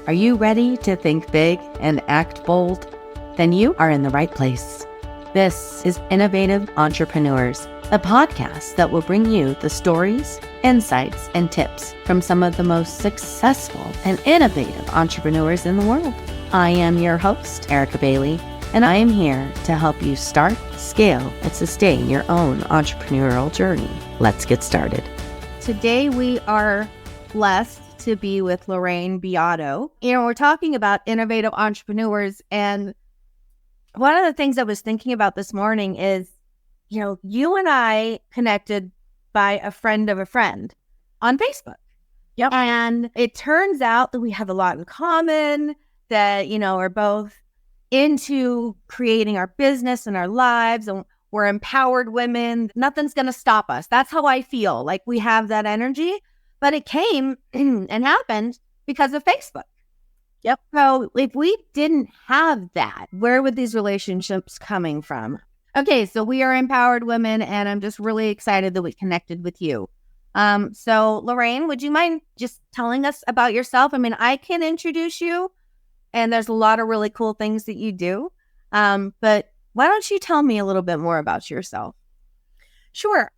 Are you ready to think big and act bold? Then you are in the right place. This is Innovative Entrepreneurs, a podcast that will bring you the stories, insights, and tips from some of the most successful and innovative entrepreneurs in the world. I am your host, Erica Bailey, and I am here to help you start, scale, and sustain your own entrepreneurial journey. Let's get started. Today we are blessed to be with Lorraine Beato. We're talking about innovative entrepreneurs, and one of the things I was thinking about this morning is, you and I connected by a friend of a friend on Facebook. Yep. And it turns out that we have a lot in common, that, are both into creating our business and our lives, and we're empowered women. Nothing's going to stop us. That's how I feel. Like we have that energy, but it came and happened because of Facebook. Yep. So if we didn't have that, where would these relationships coming from? Okay, so we are empowered women, and I'm just really excited that we connected with you. So Lorraine, would you mind just telling us about yourself? I mean, I can introduce you, and there's a lot of really cool things that you do. But why don't you tell me a little bit more about yourself? Sure.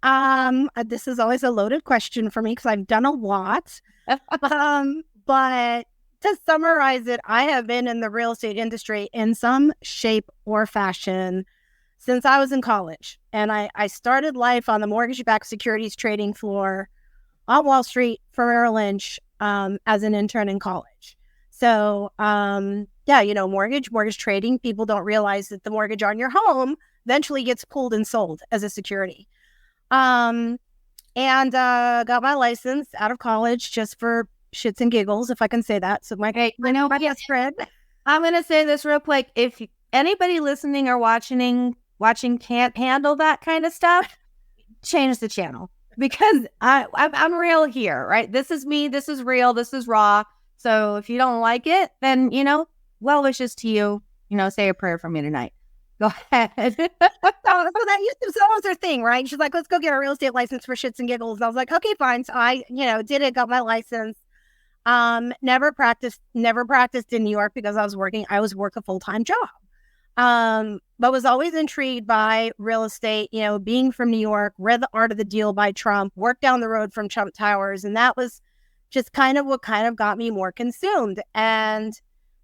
This is always a loaded question for me because I've done a lot. But to summarize it, I have been in the real estate industry in some shape or fashion since I was in college. And I started life on the mortgage-backed securities trading floor on Wall Street for Merrill Lynch as an intern in college. So, mortgage trading, people don't realize that the mortgage on your home eventually gets pulled and sold as a security. And got my license out of college just for shits and giggles, if I can say that. So my best friend. I'm going to say this real quick. If anybody listening or watching can't handle that kind of stuff, change the channel, because I'm real here, right? This is me. This is real. This is raw. So if you don't like it, then, well wishes to you, say a prayer for me tonight. Go ahead. So that was her thing, right? She's like, let's go get a real estate license for shits and giggles. And I was like, okay, fine. So I, did it, got my license. Never practiced in New York because I was working a full-time job. But was always intrigued by real estate, being from New York, read The Art of the Deal by Trump, worked down the road from Trump Towers. And that was just kind of what got me more consumed. And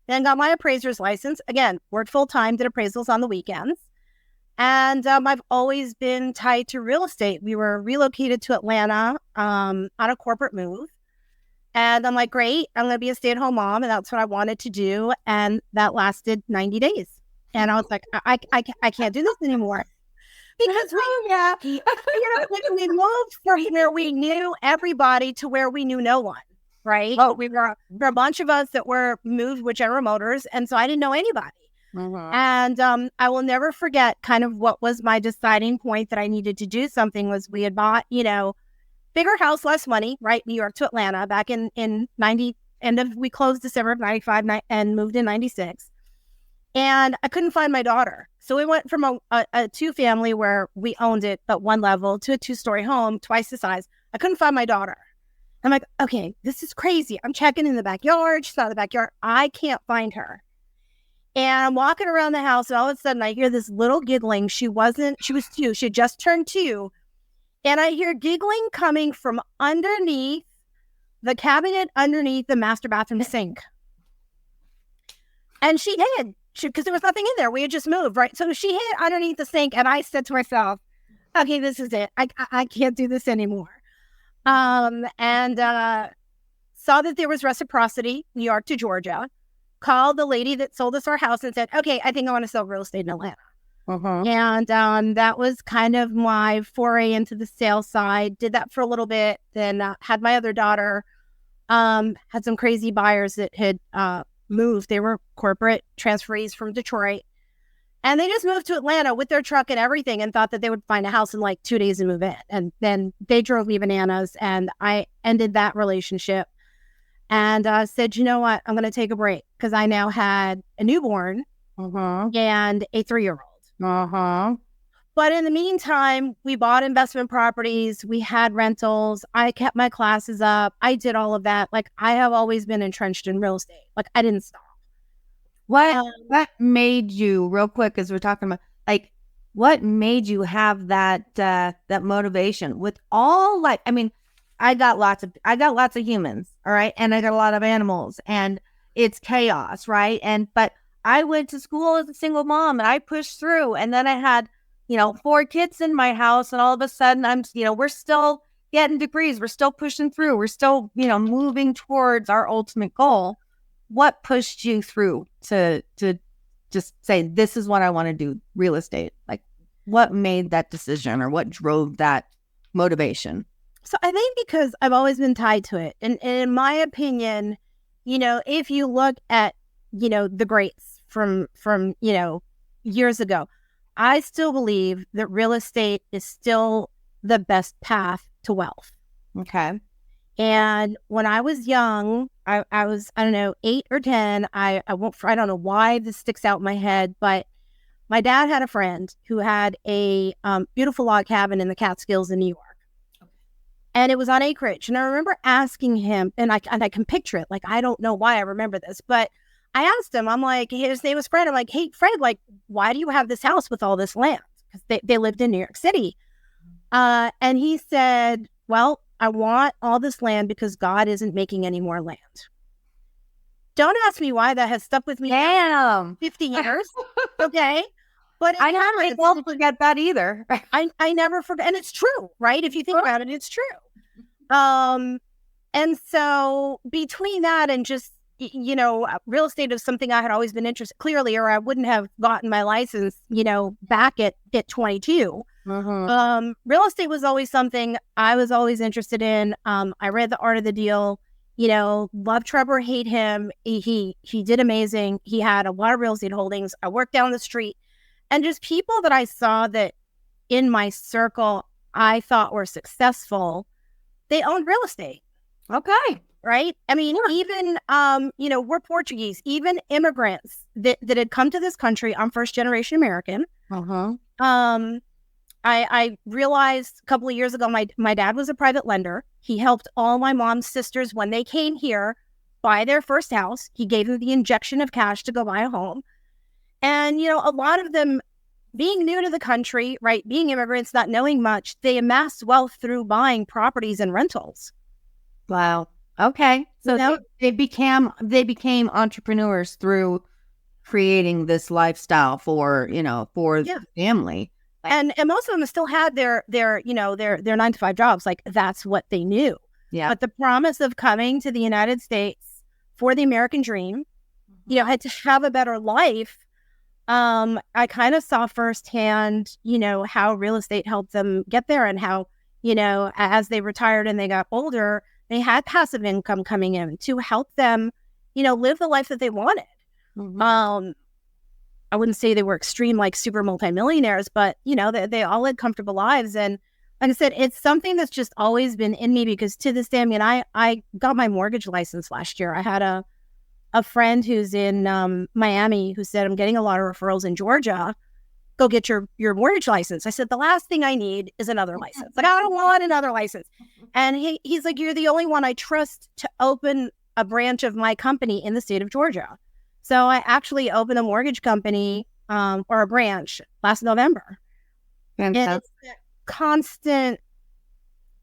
then got my appraiser's license. Again, worked full-time, did appraisals on the weekends. And I've always been tied to real estate. We were relocated to Atlanta on a corporate move. And I'm like, great, I'm going to be a stay-at-home mom. And that's what I wanted to do. And that lasted 90 days. And I was like, I can't do this anymore. Because we moved from where we knew everybody to where we knew no one, right? Oh. We were a bunch of us that were moved with General Motors. And so I didn't know anybody. Mm-hmm. And I will never forget kind of what was my deciding point that I needed to do something was we had bought, bigger house, less money, right? New York to Atlanta back in 90, we closed December of 95 and moved in 96. And I couldn't find my daughter. So we went from a two-family where we owned it, but one level, to a two-story home, twice the size. I couldn't find my daughter. I'm like, okay, this is crazy. I'm checking in the backyard. She's not in the backyard. I can't find her. And I'm walking around the house, and all of a sudden I hear this little giggling. She was 2. She had just turned 2. And I hear giggling coming from underneath the cabinet, underneath the master bathroom sink. And she hid. Because there was nothing in there. We had just moved, right? So she hid underneath the sink, and I said to myself, okay, this is it. I can't do this anymore. And saw that there was reciprocity, New York to Georgia, called the lady that sold us our house and said, okay, I think I want to sell real estate in Atlanta. Uh-huh. And that was kind of my foray into the sales side. Did that for a little bit, then had my other daughter, had some crazy buyers that had moved. They were corporate transferees from Detroit, and they just moved to Atlanta with their truck and everything and thought that they would find a house in like 2 days and move in. And then they drove me bananas, and I ended that relationship and said, you know what, I'm going to take a break because I now had a newborn Uh-huh. and a 3-year-old. Uh-huh. But in the meantime, we bought investment properties. We had rentals. I kept my classes up. I did all of that. Like, I have always been entrenched in real estate. Like, I didn't stop. What made you, real quick, as we're talking about, like, what made you have that that motivation with all, like, I mean, I got lots of humans, all right, and I got a lot of animals, and it's chaos, right? But I went to school as a single mom, and I pushed through, and then I had, 4 kids in my house, and all of a sudden we're still getting degrees, we're still pushing through, we're still, moving towards our ultimate goal. What pushed you through to just say, this is what I want to do, real estate? Like, what made that decision, or what drove that motivation? So I think because I've always been tied to it. And in my opinion, if you look at, the greats from years ago, I still believe that real estate is still the best path to wealth. Okay. And when I was young, I was, I don't know, 8 or 10. I don't know why this sticks out in my head, but my dad had a friend who had a beautiful log cabin in the Catskills in New York. And it was on acreage. And I remember asking him, and I can picture it. Like, I don't know why I remember this, but I asked him, I'm like, his name was Fred. I'm like, hey, Fred, like, why do you have this house with all this land? Because they lived in New York City. And he said, well, I want all this land because God isn't making any more land. Don't ask me why. That has stuck with me. Damn. 50 years. Okay. But I never won't forget that either. I never forget. And it's true, right? If you think about it, it's true. And so between that and just, real estate is something I had always been interested, clearly, or I wouldn't have gotten my license, back at 22. Real estate was always something I was always interested in. I read The Art of the Deal, love Trump or hate him. He did amazing. He had a lot of real estate holdings. I worked down the street, and just people that I saw that in my circle I thought were successful, they owned real estate. Okay. Right. I mean, even, we're Portuguese, even immigrants that had come to this country. I'm first generation American. I realized a couple of years ago, my dad was a private lender. He helped all my mom's sisters when they came here buy their first house. He gave them the injection of cash to go buy a home. And, a lot of them being new to the country, right, being immigrants, not knowing much, they amassed wealth through buying properties and rentals. Wow. Okay. So they became entrepreneurs through creating this lifestyle for the family. And most of them still had their 9-to-5 jobs. Like, that's what they knew. Yeah. But the promise of coming to the United States for the American dream, had to have a better life. I kind of saw firsthand, how real estate helped them get there, and how, as they retired and they got older, they had passive income coming in to help them, live the life that they wanted. I wouldn't say they were extreme, like super multimillionaires, but, they all led comfortable lives. And like I said, it's something that's just always been in me, because to this day, I mean, I got my mortgage license last year. I had a friend who's in Miami who said, I'm getting a lot of referrals in Georgia. Go get your mortgage license. I said, the last thing I need is another license. Like, I don't want another license. And he's like, you're the only one I trust to open a branch of my company in the state of Georgia. So I actually opened a mortgage company or a branch last November. Fantastic. And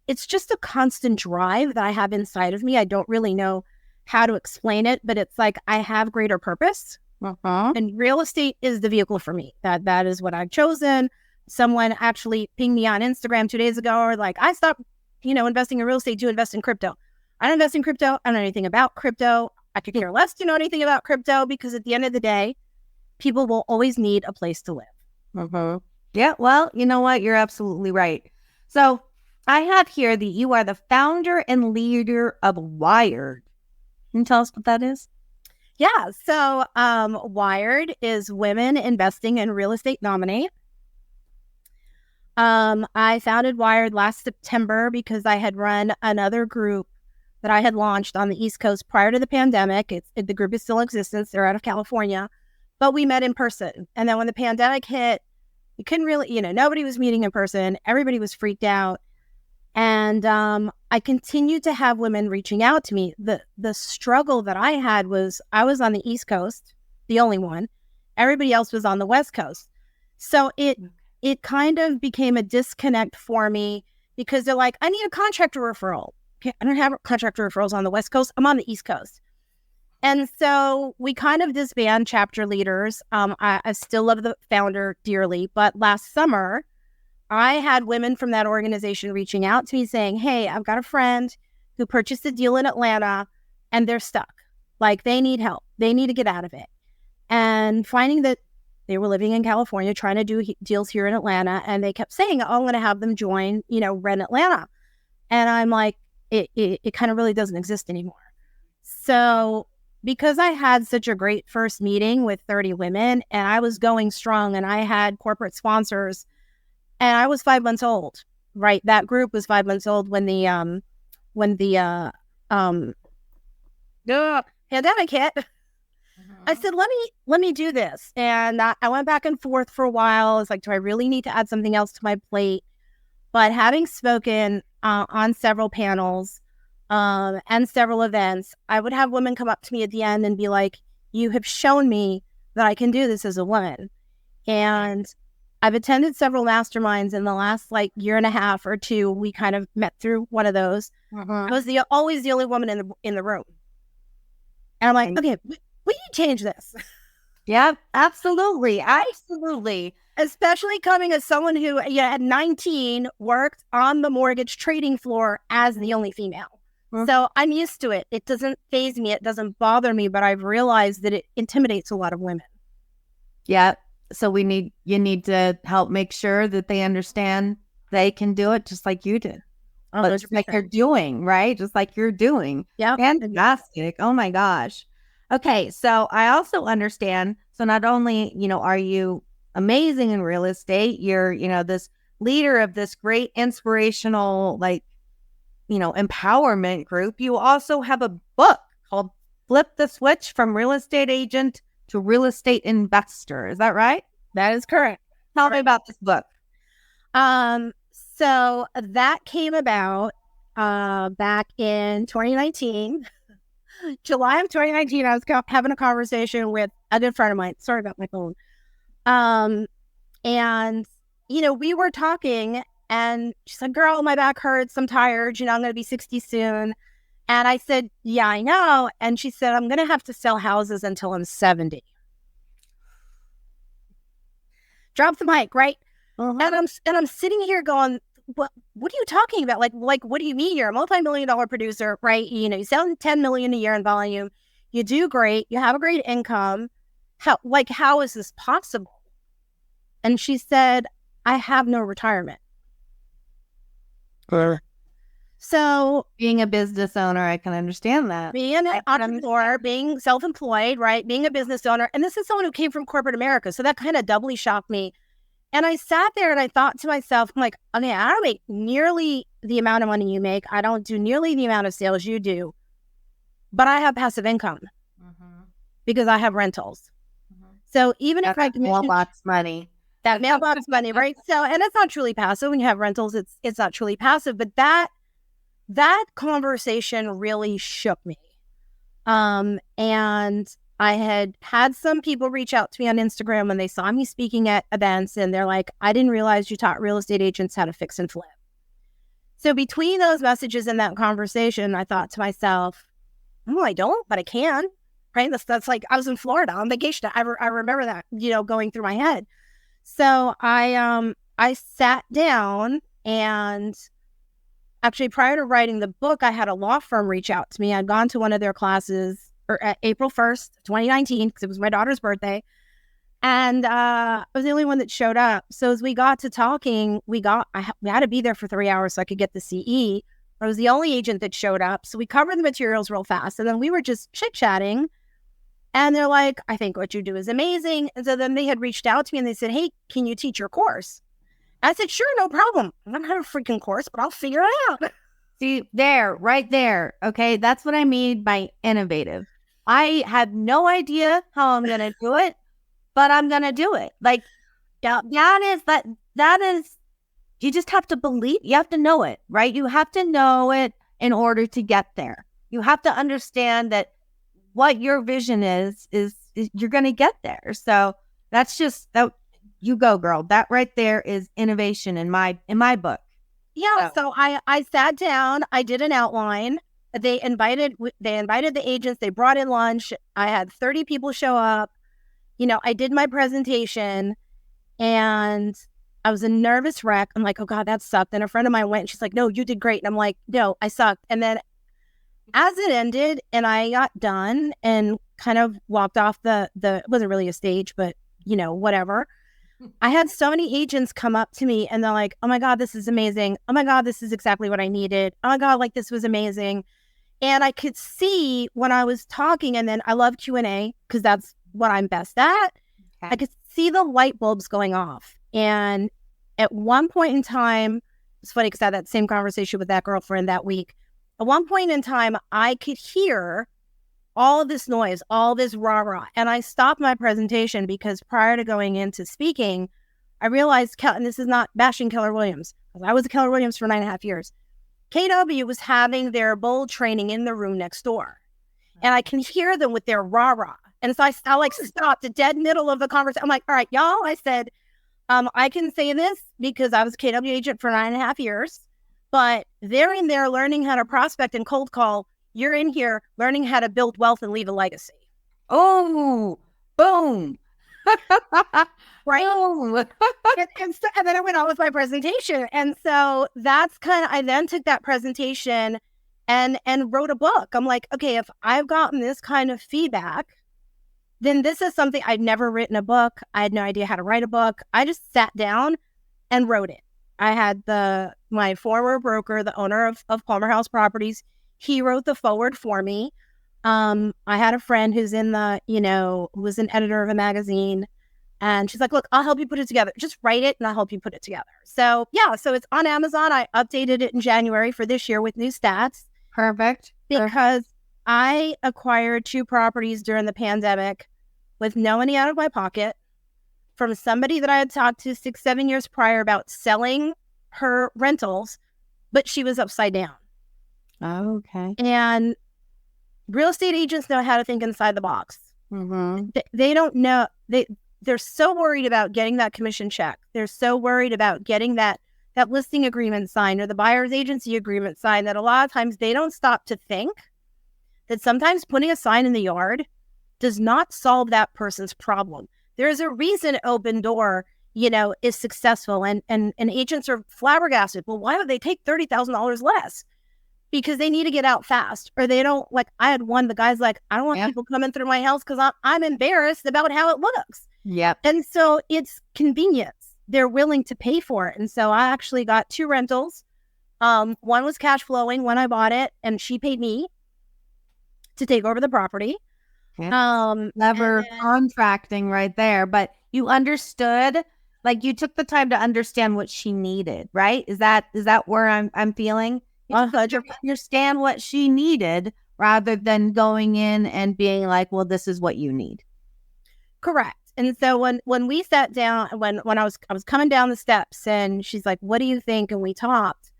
it's just a constant drive that I have inside of me. I don't really know how to explain it, but it's like I have greater purpose. And real estate is the vehicle for me. That is what I've chosen. Someone actually pinged me on Instagram 2 days ago, or like, I stopped, investing in real estate to invest in crypto. I don't invest in crypto. I don't know anything about crypto. I could care less to know anything about crypto, because at the end of the day, people will always need a place to live. Yeah, well, you know what? You're absolutely right. So I have here that you are the founder and leader of Wired. Can you tell us what that is? Yeah, so Wired is Women Investing in Real Estate Nominate. I founded Wired last September because I had run another group that I had launched on the East Coast prior to the pandemic. The group is still in existence. They're out of California, but we met in person. And then when the pandemic hit, You couldn't really, nobody was meeting in person. Everybody was freaked out. And I continued to have women reaching out to me. The struggle that I had was I was on the East Coast, the only one. Everybody else was on the West Coast. So it kind of became a disconnect for me because they're like, I need a contractor referral. Okay, I don't have contractor referrals on the West Coast. I'm on the East Coast. And so we kind of disband chapter leaders. I still love the founder dearly, but last summer, I had women from that organization reaching out to me saying, hey, I've got a friend who purchased a deal in Atlanta and they're stuck. Like they need help. They need to get out of it. And finding that they were living in California, trying to do deals here in Atlanta. And they kept saying, oh, I'm going to have them join, Rent Atlanta. And I'm like, it kind of really doesn't exist anymore. So because I had such a great first meeting with 30 women and I was going strong and I had corporate sponsors and I was 5 months old, right? That group was 5 months old when the pandemic hit. I said, let me do this. And I went back and forth for a while. I was like, do I really need to add something else to my plate? But having spoken on several panels and several events, I would have women come up to me at the end and be like, you have shown me that I can do this as a woman. And I've attended several masterminds in the last year and a half or two. We kind of met through one of those. I was always the only woman in the room. And I'm like, okay, will you change this? Yeah, absolutely. Absolutely. Especially coming as someone who at 19 worked on the mortgage trading floor as the only female. So I'm used to it. It doesn't faze me. It doesn't bother me, but I've realized that it intimidates a lot of women. Yeah. So you need to help make sure that they understand they can do it just like you did. Just like you're doing, right? Just like you're doing. Yeah. Fantastic. Oh my gosh. Okay. So I also understand. So not only, are you amazing in real estate, you're, this leader of this great inspirational, empowerment group. You also have a book called Flip the Switch from Real Estate Agent to Real Estate Investor. Is that right? That is correct. Tell me about this book. So that came about back in 2019. July of 2019, I was having a conversation with a good friend of mine. Sorry about my phone. And, we were talking and she said, girl, my back hurts. I'm tired. I'm going to be 60 soon. And I said, yeah, I know. And she said, I'm going to have to sell houses until I'm 70. Drop the mic, right? And I'm sitting here going, what are you talking about? Like, what do you mean? You're a multi-million-dollar producer, right? You sell 10 million a year in volume. You do great. You have a great income. How is this possible? And she said, I have no retirement. So being a business owner, I can understand that. Being an entrepreneur, being self-employed, right? Being a business owner. And this is someone who came from corporate America. So that kind of doubly shocked me. And I sat there and I thought to myself, I'm like, okay, I don't make nearly the amount of money you make. I don't do nearly the amount of sales you do. But I have passive income because I have rentals. So even if I mailbox money. That mailbox money, right? So, and it's not truly passive. When you have rentals, it's not truly passive. But that conversation really shook me. And I had some people reach out to me on Instagram when they saw me speaking at events, and they're like, I didn't realize you taught real estate agents how to fix and flip. So between those messages and that conversation, I thought to myself, oh, I don't, but I can, right? That's like, I was in Florida on vacation. I remember that, going through my head. So I sat down, and actually prior to writing the book, I had a law firm reach out to me. I'd gone to one of their classes April 1st, 2019, because it was my daughter's birthday. And I was the only one that showed up. So as we got to talking, we had to be there for 3 hours so I could get the CE. I was the only agent that showed up. So we covered the materials real fast. And then we were just chit-chatting. And they're like, I think what you do is amazing. And so then they had reached out to me and they said, hey, can you teach your course? I said, sure, no problem. I don't have a freaking course, but I'll figure it out. See, right there. Okay, that's what I mean by innovative. I had no idea how I'm going to do it, but I'm going to do it. Yeah. That is, you just have to believe, you have to know it, right? You have to know it in order to get there. You have to understand that what your vision is you're going to get there. So that's just that. You go, girl. That right there is innovation in my book. Yeah. So I sat down, I did an outline. They invited the agents, they brought in lunch. I had 30 people show up. I did my presentation and I was a nervous wreck. I'm like, oh God, that sucked. And a friend of mine went and she's like, no, you did great. And I'm like, no, I sucked. And then as it ended and I got done and kind of walked off it wasn't really a stage, but whatever. I had so many agents come up to me and they're like, oh my God, this is amazing. Oh my God, this is exactly what I needed. Oh my God, like this was amazing. And I could see when I was talking, and then I love Q&A because that's what I'm best at. Okay. I could see the light bulbs going off. And at one point in time, it's funny because I had that same conversation with that girlfriend that week. At one point in time, I could hear all of this noise, all this rah-rah. And I stopped my presentation because prior to going into speaking, I realized, and this is not bashing Keller Williams, I was at Keller Williams for 9.5 years. KW was having their bold training in the room next door. And I can hear them with their rah-rah. And so I stopped the dead middle of the conversation. I'm like, all right, y'all, I said, I can say this because I was a KW agent for 9.5 years, but they're in there learning how to prospect and cold call. You're in here learning how to build wealth and leave a legacy. Oh, boom. Right. and then I went on with my presentation. And so that's I then took that presentation and wrote a book. I'm like, okay, if I've gotten this kind of feedback, then this is something. I'd never written a book. I had no idea how to write a book. I just sat down and wrote it. I had my former broker, the owner of Palmer House Properties. He wrote the forward for me. I had a friend who's who was an editor of a magazine. And she's like, look, I'll help you put it together. Just write it and I'll help you put it together. So yeah, so it's on Amazon. I updated it in January for this year with new stats. Perfect. Because I acquired 2 properties during the pandemic with no money out of my pocket from somebody that I had talked to 6-7 years prior about selling her rentals, but she was upside down. Oh, okay. And real estate agents know how to think inside the box. Mm-hmm. They don't know. They're so worried about getting that commission check. They're so worried about getting that listing agreement signed or the buyer's agency agreement signed that a lot of times they don't stop to think that sometimes putting a sign in the yard does not solve that person's problem. There's a reason Open Door, is successful and agents are flabbergasted. Well, why would they take $30,000 less? Because they need to get out fast, or they don't I had one, the guy's like, I don't want people coming through my house because I'm embarrassed about how it looks. Yep. And so it's convenience. They're willing to pay for it. And so I actually got 2 rentals. One was cash flowing when I bought it, and she paid me to take over the property. Never contracting right there, but you understood, you took the time to understand what she needed, right? Is that where I'm feeling? You understand what she needed rather than going in and being like, well, this is what you need. Correct. And so when we sat down, when I was coming down the steps and she's like, what do you think? And we talked.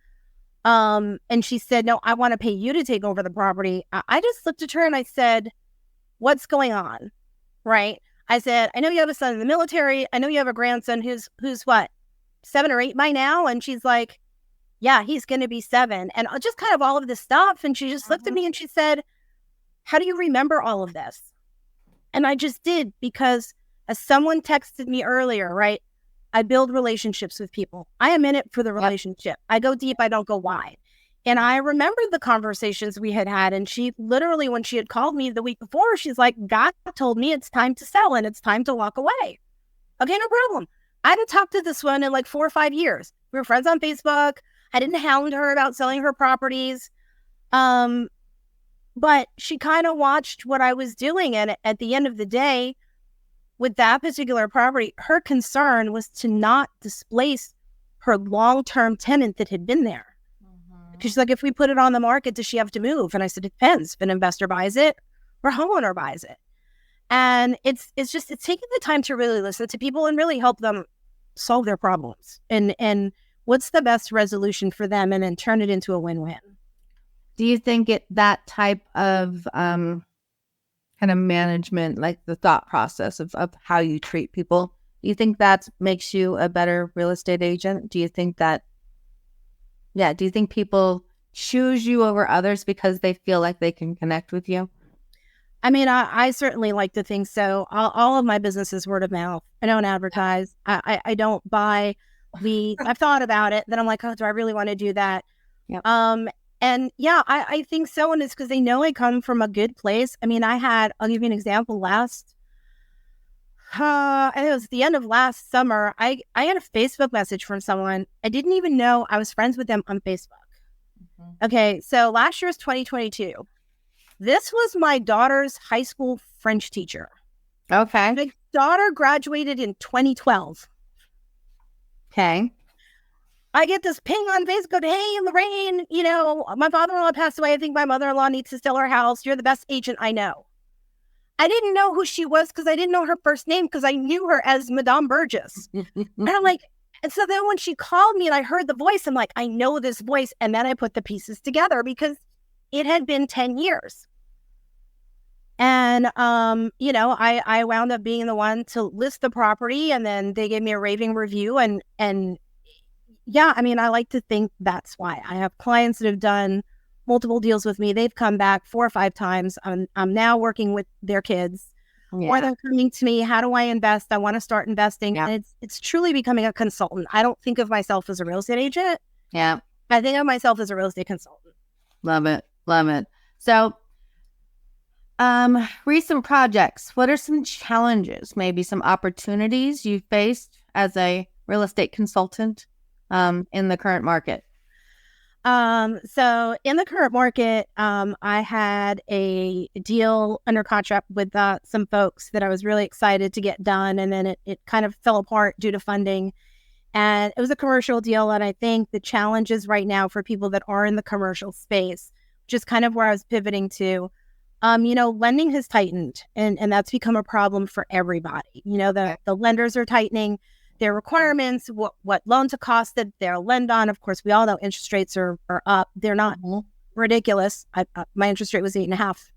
And she said, no, I want to pay you to take over the property. I just looked at her and I said, what's going on? Right. I said, I know you have a son in the military. I know you have a grandson who's what, 7 or 8 by now. And she's like, yeah, he's going to be 7. And just kind of all of this stuff. And she just looked at me and she said, how do you remember all of this? And I just did, because as someone texted me earlier, right? I build relationships with people. I am in it for the relationship. I go deep, I don't go wide. And I remembered the conversations we had had. And she literally, when she had called me the week before, she's like, God told me it's time to sell and it's time to walk away. Okay, no problem. I hadn't talked to this one in 4 or 5 years. We were friends on Facebook. I didn't hound her about selling her properties. But she kind of watched what I was doing. And at the end of the day, with that particular property, her concern was to not displace her long-term tenant that had been there. Because she's like, if we put it on the market, does she have to move? And I said, it depends. If an investor buys it or a homeowner buys it. And it's taking the time to really listen to people and really help them solve their problems and what's the best resolution for them, and then turn it into a win-win. Do you think that type of kind of management, like the thought process of how you treat people, do you think that makes you a better real estate agent? Do you think people choose you over others because they feel like they can connect with you? I mean, I certainly like to think so. All of my business is word of mouth. I don't advertise. I don't buy leads. I've thought about it. Then I'm like, oh, do I really want to do that? Yep. And yeah, I think so. And it's because they know I come from a good place. I mean, I'll give you an example. I think it was the end of last summer. I had a Facebook message from someone. I didn't even know I was friends with them on Facebook. Mm-hmm. Okay. So last year was 2022. This was my daughter's high school French teacher. Okay. My daughter graduated in 2012. Okay. I get this ping on Facebook. Hey, Lorraine, my father-in-law passed away. I think my mother-in-law needs to sell her house. You're the best agent I know. I didn't know who she was because I didn't know her first name because I knew her as Madame Burgess. And I'm like, and so then when she called me and I heard the voice, I'm like, I know this voice. And then I put the pieces together because it had been 10 years. And, I wound up being the one to list the property, and then they gave me a raving review. And yeah, I mean, I like to think that's why. I have clients that have done multiple deals with me. They've come back 4 or 5 times. I'm now working with their kids. Yeah. Or they're coming to me, how do I invest? I want to start investing. Yeah. And it's truly becoming a consultant. I don't think of myself as a real estate agent. Yeah. I think of myself as a real estate consultant. Love it. Love it. So, recent projects, what are some challenges, maybe some opportunities you faced as a real estate consultant in the current market? So in the current market, I had a deal under contract with some folks that I was really excited to get done. And then it kind of fell apart due to funding. And it was a commercial deal. And I think the challenges right now for people that are in the commercial space, which is kind of where I was pivoting to, lending has tightened and that's become a problem for everybody. The lenders are tightening their requirements, what loan to cost that they'll lend on. Of course, we all know interest rates are up. They're not ridiculous. My interest rate was 8.5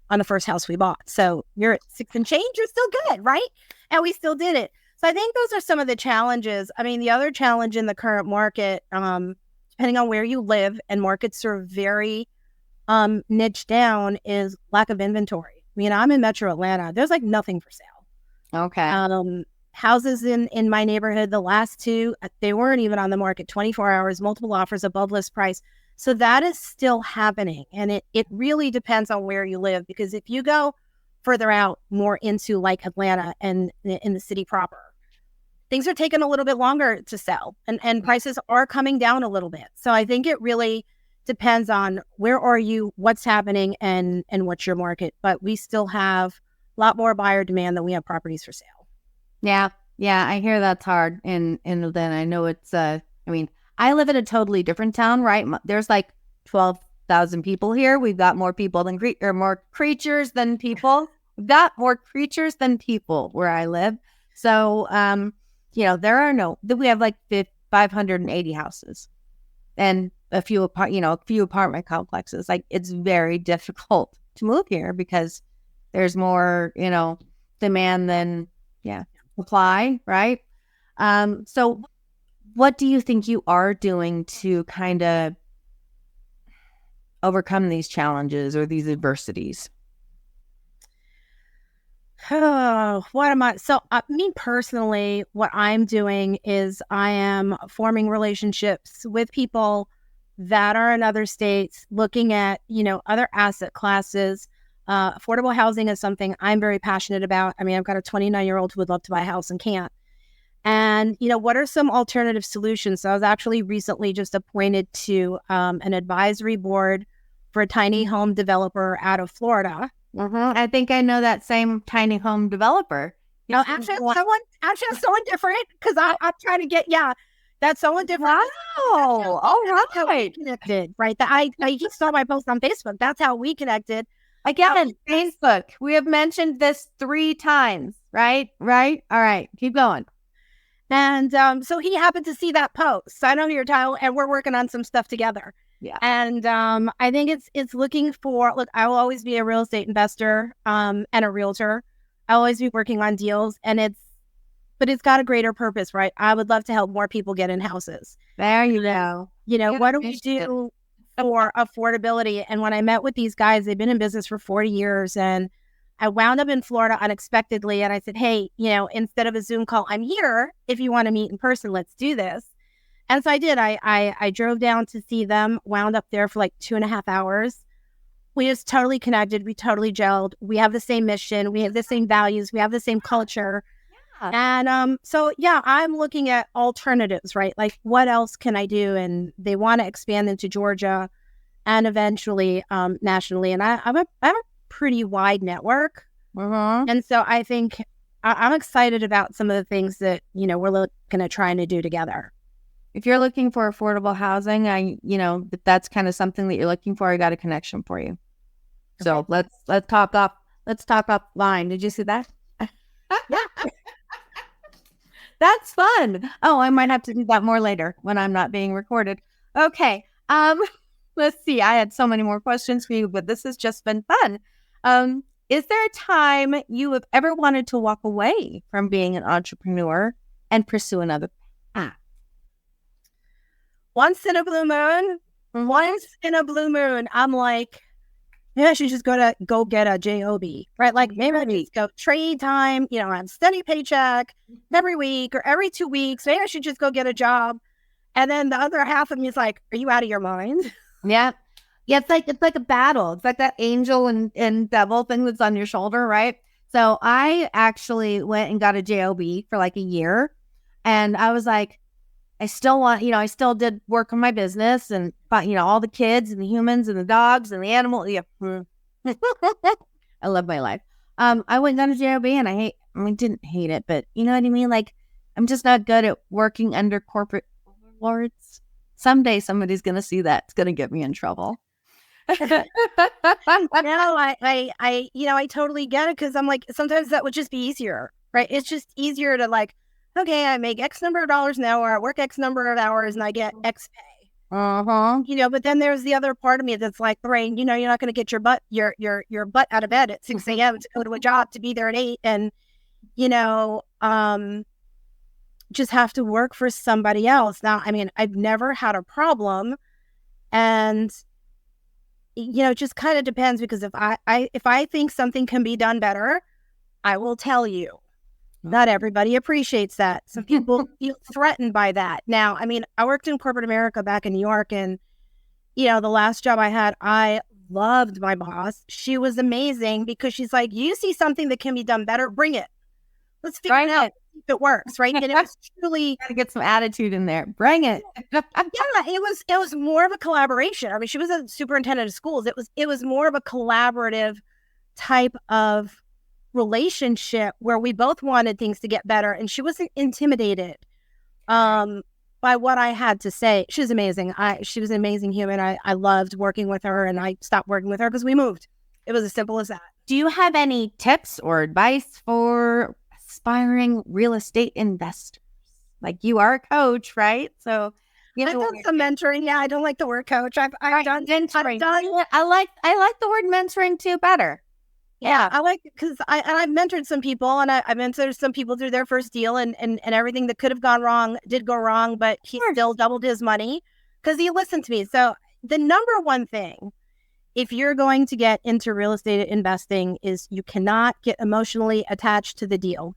on the first house we bought. So you're at 6 and change, you're still good, right? And we still did it. So I think those are some of the challenges. I mean, the other challenge in the current market, depending on where you live, and markets are very niche down, is lack of inventory. I mean, I'm in Metro Atlanta. There's like nothing for sale. Okay. Houses in my neighborhood, the last 2, they weren't even on the market 24 hours, multiple offers above list price. So that is still happening. And it really depends on where you live, because if you go further out, more into like Atlanta and in the city proper, things are taking a little bit longer to sell and prices are coming down a little bit. So I think it really depends on where are you, what's happening, and what's your market. But we still have a lot more buyer demand than we have properties for sale. Yeah. I hear that's hard. And then I know it's, I live in a totally different town, right? There's like 12,000 people here. We've got more people than more creatures than people. We've got more creatures than people where I live. So, we have like 580 houses and a few apartment complexes. Like, it's very difficult to move here because there's more, demand than, supply, right? So what do you think you are doing to kind of overcome these challenges or these adversities? What am I? So me personally, what I'm doing is I am forming relationships with people that are in other states, looking at, other asset classes. Affordable housing is something I'm very passionate about. I mean, I've got a 29-year-old who would love to buy a house and can't. And, what are some alternative solutions? So I was actually recently just appointed to an advisory board for a tiny home developer out of Florida. Mm-hmm. I think I know that same tiny home developer. No, actually, someone different, because I'm trying to get, that's someone different. Wow. All right. Connected, right? I just saw my post on Facebook. That's how we connected. Again, Facebook. We have mentioned this 3 times, right? Right? All right. Keep going. And so he happened to see that post. I know your title, and we're working on some stuff together. Yeah. And I think it's looking for, look, I will always be a real estate investor and a realtor. I'll always be working on deals, but it's got a greater purpose, right? I would love to help more people get in houses. There you go. What do we do for affordability? And when I met with these guys, they've been in business for 40 years, and I wound up in Florida unexpectedly. And I said, hey, instead of a Zoom call, I'm here. If you want to meet in person, let's do this. And so I did. I drove down to see them, wound up there for like 2.5 hours. We just totally connected. We totally gelled. We have the same mission. We have the same values. We have the same culture. Yeah. And so, yeah, I'm looking at alternatives, right? Like, what else can I do? And they want to expand into Georgia and eventually nationally. And I have a pretty wide network. And so I think I'm excited about some of the things that, we're looking at trying to do together. If you're looking for affordable housing, if that's kind of something that you're looking for, I got a connection for you. So let's talk offline. Did you see that? Yeah. That's fun. Oh, I might have to do that more later when I'm not being recorded. Okay. Let's see. I had so many more questions for you, but this has just been fun. Is there a time you have ever wanted to walk away from being an entrepreneur and pursue another path? Once in a blue moon, I'm like, maybe I should just go get a job, right? Like, maybe I just go trade time, on steady paycheck every week or every 2 weeks. Maybe I should just go get a job. And then the other half of me is like, are you out of your mind? Yeah. Yeah, it's like a battle. It's like that angel and devil thing that's on your shoulder, right? So I actually went and got a job for like a year. And I was like, I still want, I still did work on my business and, all the kids and the humans and the dogs and the animals. Yeah. I love my life. I went and got a job and I didn't hate it, but you know what I mean? Like, I'm just not good at working under corporate overlords. Someday somebody's going to see that. It's going to get me in trouble. No, I totally get it, because I'm like, sometimes that would just be easier, right? It's just easier to like, okay, I make X number of dollars an hour, I work X number of hours, and I get X pay. But then there's the other part of me that's like, Lorraine, you're not going to get your butt out of bed at 6 a.m. to go to a job, to be there at 8, and just have to work for somebody else. Now, I mean, I've never had a problem, and it just kind of depends, because if I think something can be done better, I will tell you. Not everybody appreciates that. Some people feel threatened by that. Now, I mean, I worked in corporate America back in New York, and, the last job I had, I loved my boss. She was amazing, because she's like, you see something that can be done better, bring it. Let's figure it out if it works, right? And it was truly... Gotta get some attitude in there. Bring it. Yeah, it was more of a collaboration. I mean, she was a superintendent of schools. It was more of a collaborative type of relationship where we both wanted things to get better, and she wasn't intimidated by what I had to say. She was amazing. She was an amazing human. I loved working with her, and I stopped working with her because we moved. It was as simple as that. Do you have any tips or advice for aspiring real estate investors? Like, you are a coach, right? So I've done some mentoring. Yeah, I don't like the word coach. I've done mentoring. I like the word mentoring too better. Yeah, I like, because I've mentored some people, and I mentored some people through their first deal, and everything that could have gone wrong did go wrong, but he still doubled his money because he listened to me. So the number one thing, if you're going to get into real estate investing, is you cannot get emotionally attached to the deal.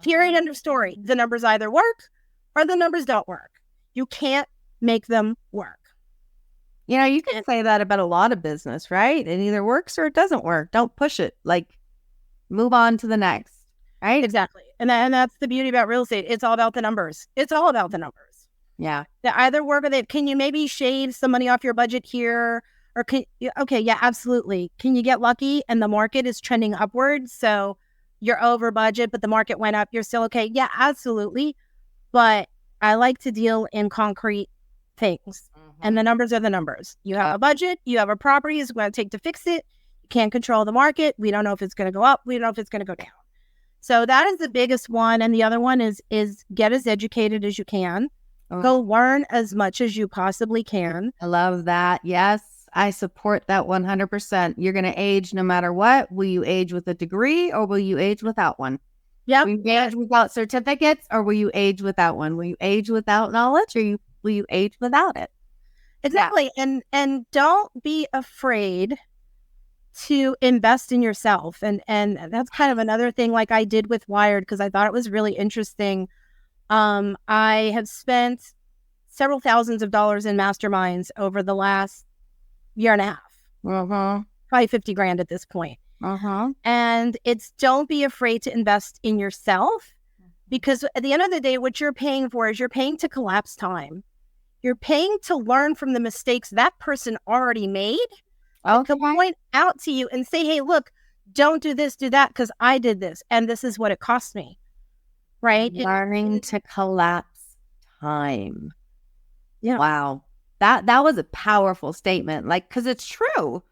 Period, end of story. The numbers either work or the numbers don't work. You can't make them work. You can say that about a lot of business, right? It either works or it doesn't work. Don't push it. Like, move on to the next, right? Exactly. And that's the beauty about real estate. It's all about the numbers. It's all about the numbers. Yeah. They either work, or can you maybe shave some money off your budget here? Or okay, yeah, absolutely. Can you get lucky and the market is trending upwards, so you're over budget, but the market went up, you're still okay? Yeah, absolutely. But I like to deal in concrete things. And the numbers are the numbers. You have a budget, you have a property, it's going to take to fix it. You can't control the market. We don't know if it's going to go up. We don't know if it's going to go down. So that is the biggest one. And the other one is get as educated as you can. Go learn as much as you possibly can. I love that. Yes, I support that 100%. You're going to age no matter what. Will you age with a degree or will you age without one? Yep. Will you age without certificates or will you age without one? Will you age without knowledge or will you age without it? Exactly. Yeah. And don't be afraid to invest in yourself. And that's kind of another thing like I did with Wired, because I thought it was really interesting. I have spent several thousands of dollars in masterminds over the last year and a half. Probably 50 grand at this point. And it's don't be afraid to invest in yourself, because at the end of the day, what you're paying for is you're paying to collapse time. You're paying to learn from the mistakes that person already made. To point out to you and say, hey, look, don't do this, do that, because I did this and this is what it cost me. Right? Learning to collapse time. Yeah. Wow. That was a powerful statement. Like, because it's true.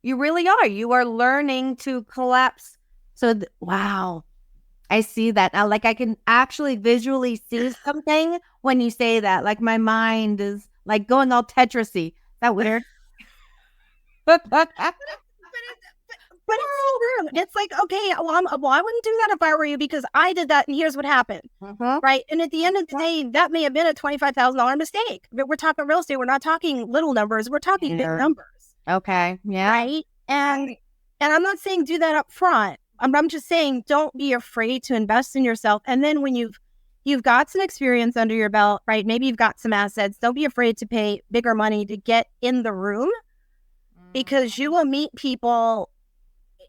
You really are. You are learning to collapse. So, wow. I see that now. Like, I can actually visually see something when you say that. Like, my mind is like going all Tetris-y. Is that weird? But it's true. It's like, okay, well, I wouldn't do that if I were you, because I did that and here's what happened. Right? And at the end of the day, that may have been a $25,000 mistake. But we're talking real estate. We're not talking little numbers. We're talking big numbers. Okay. Yeah. Right? And I'm not saying do that up front. I'm just saying don't be afraid to invest in yourself. And then when you've got some experience under your belt, right? Maybe you've got some assets. Don't be afraid to pay bigger money to get in the room, because you will meet people.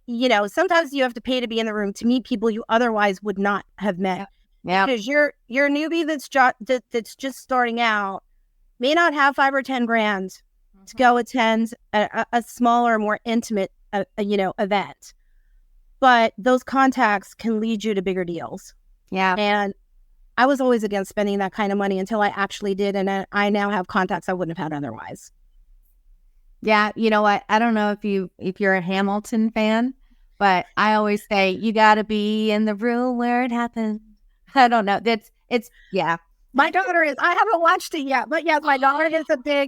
You know, sometimes you have to pay to be in the room to meet people you otherwise would not have met. Yeah. Because your newbie that's just starting out may not have 5 or 10 grand to go attend a smaller, more intimate, event. But those contacts can lead you to bigger deals. Yeah. And I was always against spending that kind of money until I actually did. And I now have contacts I wouldn't have had otherwise. Yeah, you know what? I don't know if you're a Hamilton fan, but I always say you got to be in the room where it happened. I don't know. It's yeah. My daughter is. I haven't watched it yet, but yes, my daughter is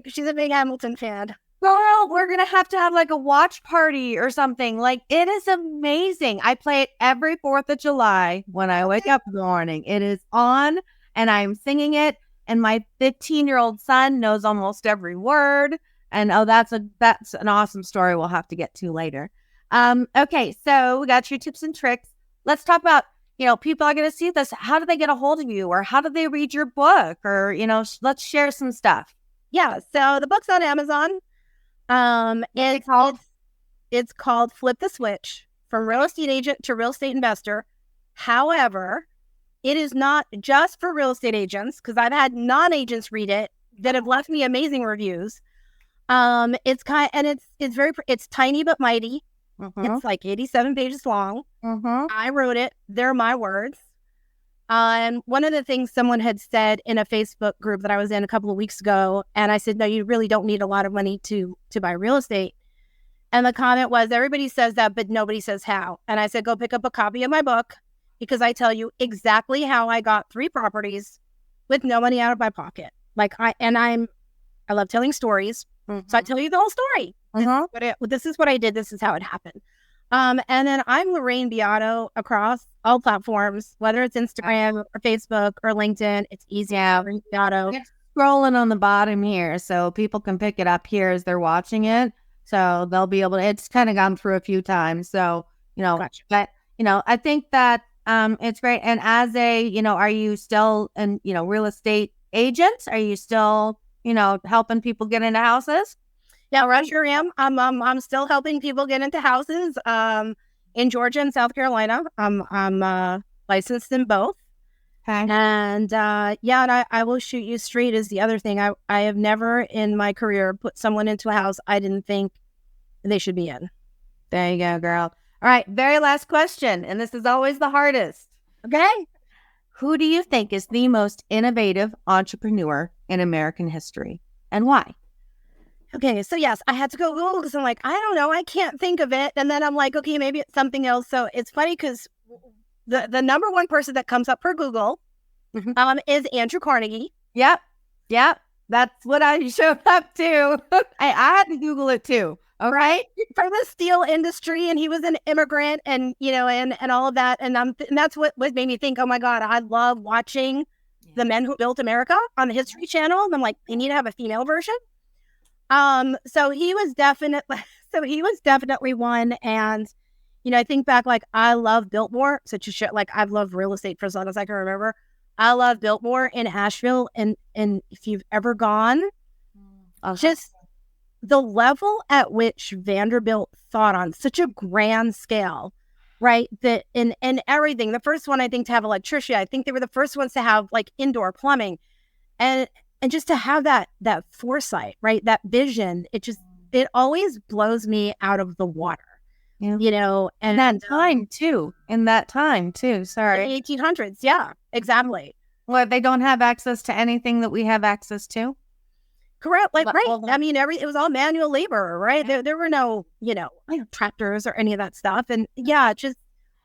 she's a big Hamilton fan. Girl, we're gonna have to have like a watch party or something. Like, it is amazing. I play it every 4th of July when I wake up in the morning. It is on, and I'm singing it, and my 15-year-old son knows almost every word. And that's an awesome story we'll have to get to later. Okay, so we got your tips and tricks. Let's talk about, people are going to see this. How do they get a hold of you, or how do they read your book, or, let's share some stuff. Yeah, so the book's on Amazon. It's called Flip the Switch: From Real Estate Agent to Real Estate Investor. However, it is not just for real estate agents, because I've had non-agents read it that have left me amazing reviews. It's tiny but mighty. It's like 87 pages long. I wrote it. They're my words. And one of the things someone had said in a Facebook group that I was in a couple of weeks ago, and I said, no, you really don't need a lot of money to buy real estate. And the comment was, everybody says that, but nobody says how. And I said, go pick up a copy of my book, because I tell you exactly how I got 3 properties with no money out of my pocket. I love telling stories. So I tell you the whole story. This is what I did. This is how it happened. And then I'm Lorraine Beato across all platforms, whether it's Instagram or Facebook or LinkedIn. It's easy. Yeah. Beato. It's scrolling on the bottom here, so people can pick it up here as they're watching it. So they'll be able to, it's kind of gone through a few times. So, Gotcha. But, I think that it's great. And as are you still real estate agents? Are you still helping people get into houses? Yeah, I sure am. I'm still helping people get into houses in Georgia and South Carolina. I'm licensed in both. Okay. And and I will shoot you straight is the other thing. I have never in my career put someone into a house I didn't think they should be in. There you go, girl. All right, very last question, and this is always the hardest. Okay. Who do you think is the most innovative entrepreneur in American history, and why? Okay, so yes, I had to go Google, because I'm like, I don't know, I can't think of it. And then I'm like, okay, maybe it's something else. So it's funny because the number one person that comes up for Google is Andrew Carnegie. Yep. That's what I showed up to. I had to Google it too. All right. For the steel industry, and he was an immigrant, and and all of that, and that's what made me think, oh my God, I love watching the Men Who Built America on the History Channel. And I'm like, they need to have a female version. So he was definitely one. And I think back, like, I love Biltmore, such a shit. Like, I've loved real estate for as long as I can remember. I love Biltmore in Asheville, and if you've ever gone, just the level at which Vanderbilt thought on such a grand scale, right? That in everything. The first one, I think, to have electricity. I think they were the first ones to have like indoor plumbing, and just to have that foresight, right? That vision. It always blows me out of the water. Yeah. And that time too. In that time too. Sorry. The 1800s. Yeah, exactly. Well, they don't have access to anything that we have access to. Correct. Like, right. I mean, it was all manual labor, right? There were no, tractors or any of that stuff. And just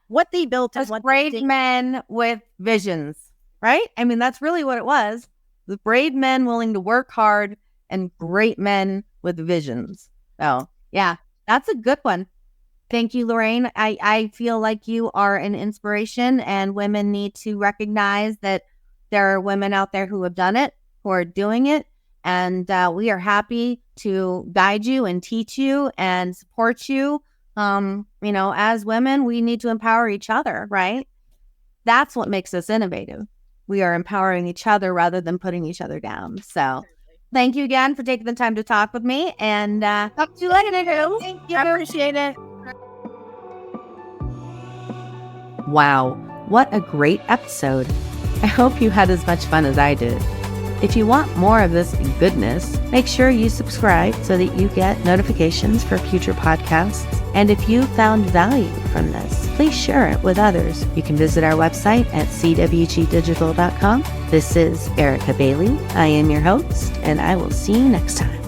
what they built. As brave men with visions, right? I mean, that's really what it was. The brave men willing to work hard and great men with visions. So, yeah, that's a good one. Thank you, Lorraine. I feel like you are an inspiration, and women need to recognize that there are women out there who have done it, who are doing it. And we are happy to guide you and teach you and support you. As women, we need to empower each other, right? That's what makes us innovative. We are empowering each other rather than putting each other down. So thank you again for taking the time to talk with me. And talk to you later. Thank you. I appreciate it. Wow, what a great episode. I hope you had as much fun as I did. If you want more of this goodness, make sure you subscribe so that you get notifications for future podcasts. And if you found value from this, please share it with others. You can visit our website at cwgdigital.com. This is Erica Bailey. I am your host, and I will see you next time.